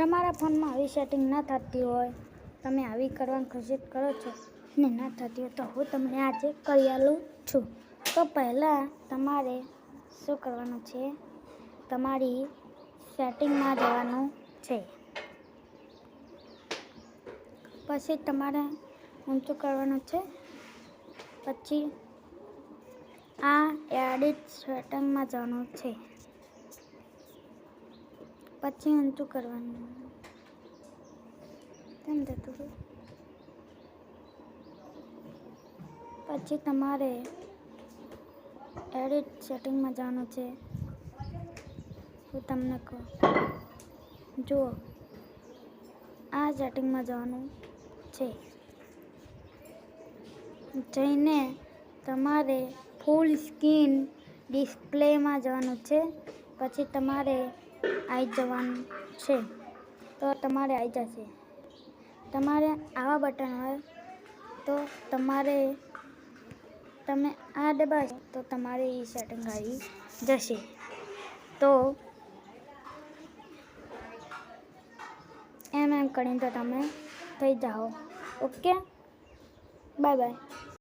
તમારા ફોનમાં આવી સેટિંગ ના થતી હોય, તમે આવી કરવાની કોશિશ કરો છો ને ના થતી હોય તો હું તમને આજે કરી આલું છું. તો પહેલાં તમારે શું કરવાનું છે, તમારી સેટિંગમાં જવાનું છે. પછી તમારે ઊંચું કરવાનું છે. પછી આ એડિટ સેટિંગમાં જવાનું છે. પછી ઊંચું કરવાનું. કેમ થતું હતું? પછી તમારે એડિટ સેટિંગમાં જવાનું છે. હું તમને કહું, જુઓ આ સેટિંગમાં જવાનું છે. જઈને તમારે ફૂલ સ્ક્રીન ડિસ્પ્લેમાં જવાનું છે. પછી તમારે આવી જવાનું છે. તો તમારે આવી જશે. તમારે આવા બટન હોય તો તમે આ દબાવશો તો તમારે એ સેટિંગ આવી જશે. તો એમ કરીને તો તમે થઈ જાઓ. Okay, bye bye.